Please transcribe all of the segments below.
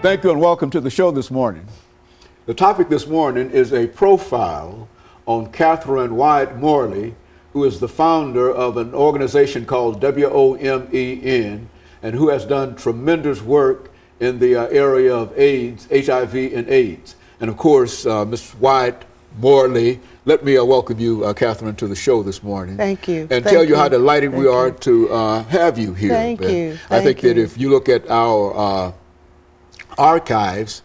Thank you and welcome to the show this morning. The topic this morning is a profile on CWyatt-Morley, who is the founder of an organization called WOMEN, and who has done tremendous work in the area of AIDS, HIV and AIDS. And of course, Ms. Wyatt-Morley, let me welcome you, Catherine, to the show this morning. Thank you. And tell you how delighted we are to have you here. Thank you. I think that if you look at our archives,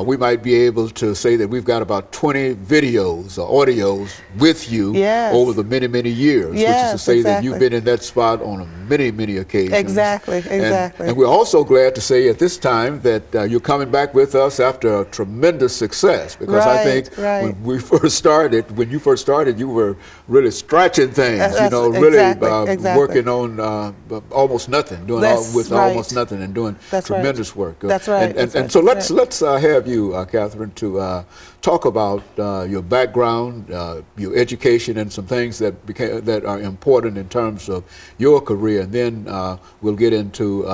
we might be able to say that we've got about 20 videos or audios with you over the many, many years, which is to say that you've been in that spot on many, many occasions. Exactly. And we're also glad to say at this time that you're coming back with us after a tremendous success, because I think when you first started, you were really stretching things, working on almost nothing, doing almost nothing and doing tremendous work. That's right. And so let's have you, Catherine, to talk about your background, your education, and some things that are important in terms of your career, and then we'll get into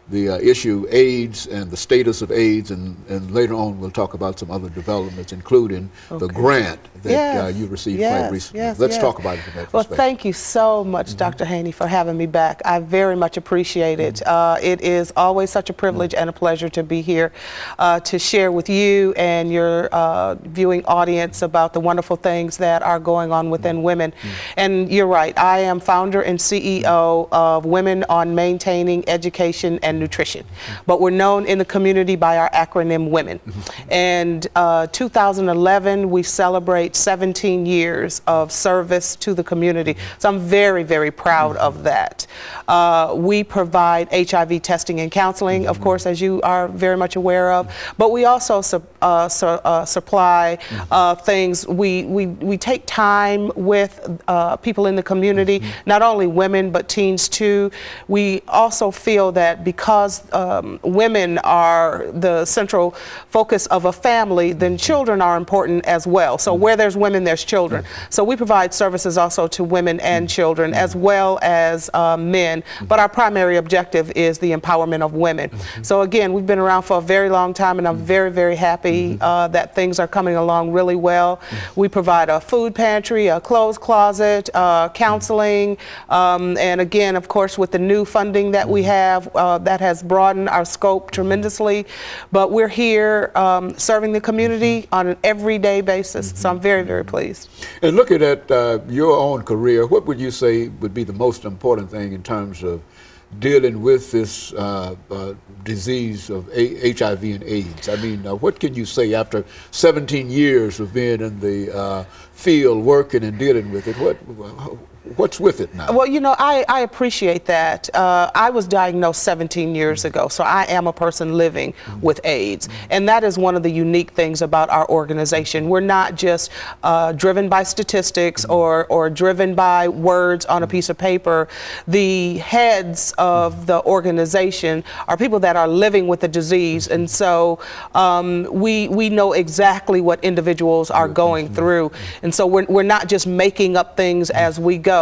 the issue AIDS and the status of AIDS, and later on we'll talk about some other developments, including the grant that you received quite recently. Let's talk about it from that perspective. Well, thank you so much, Dr. Haney, for having me back. I very much appreciate it. It is always such a privilege and a pleasure to be here to share with you and your viewing audience about the wonderful things that are going on within women. And you're right, I am founder and CEO of Women on Maintaining Education and Nutrition, but we're known in the community by our acronym WOMEN. And 2011 we celebrate 17 years of service to the community, so I'm very, very proud of that. We provide HIV testing and counseling, of course, as you are very much aware of, but we also supply things. We take time with people in the community, not only women but teens too. We also feel that because women are the central focus of a family, then children are important as well. So where there's women, there's children. So we provide services also to women and children as well as men, but our primary objective is the empowerment of women. So again, we've been around for a very long time, and I'm very, very happy that things are coming along really well. We provide a food pantry, a clothes closet, counseling, and again, of course, with the new funding that we have, that has broadened our scope tremendously, but we're here serving the community on an everyday basis, so I'm very, very pleased. And looking at your own career, what would you say would be the most important thing in terms of dealing with this disease of HIV and AIDS? I mean, what can you say after 17 years of being in the field, working and dealing with it? What's with it now? Well, you know, I appreciate that. I was diagnosed 17 years ago, so I am a person living with AIDS. And that is one of the unique things about our organization. We're not just driven by statistics or driven by words on a piece of paper. The heads of the organization are people that are living with the disease. And so we know exactly what individuals are going through. And so we're not just making up things as we go.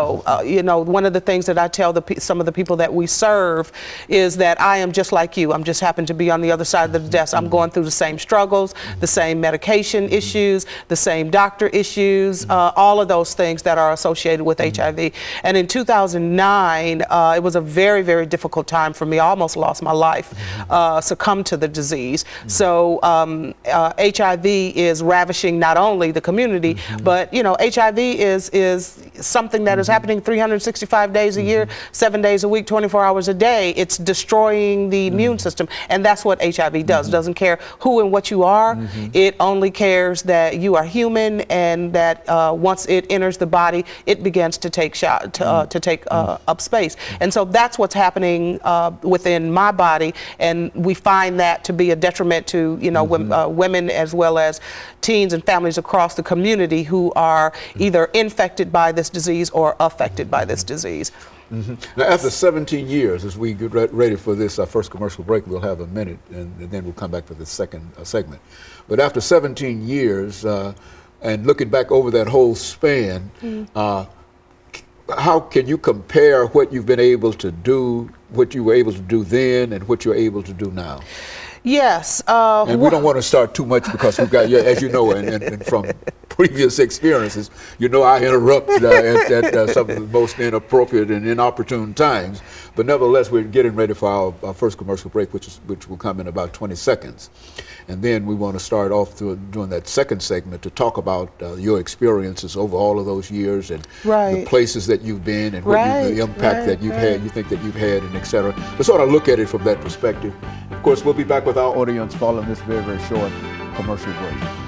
You know, one of the things that I tell some of the people that we serve is that I am just like you. I'm just happen to be on the other side of the desk. I'm going through the same struggles, the same medication issues, the same doctor issues, all of those things that are associated with HIV. And in 2009, it was a very, very difficult time for me. I almost lost my life, succumbed to the disease. So HIV is ravishing not only the community, but, you know, HIV is something that is happening 365 days a year, 7 days a week, 24 hours a day. It's destroying the immune system, and that's what HIV does. Doesn't care who and what you are. It only cares that you are human, and that once it enters the body, it begins to take up space. And so that's what's happening within my body, and we find that to be a detriment to, you know, women as well as teens and families across the community who are either infected by this disease or affected by this disease. Now, after 17 years, as we get ready for this first commercial break, we'll have a minute, and then we'll come back for the second segment. But after 17 years, and looking back over that whole span, how can you compare what you've been able to do, what you were able to do then, and what you're able to do now? Yes. And we don't want to start too much because we've got, as you know, and from previous experiences, you know I interrupt at some of the most inappropriate and inopportune times. But nevertheless, we're getting ready for our first commercial break, which will come in about 20 seconds. And then we want to start off doing that second segment to talk about your experiences over all of those years and the places that you've been and the impact that you've had, you think that you've had, and et cetera. To sort of look at it from that perspective. Of course, we'll be back with our audience following this very, very short commercial break.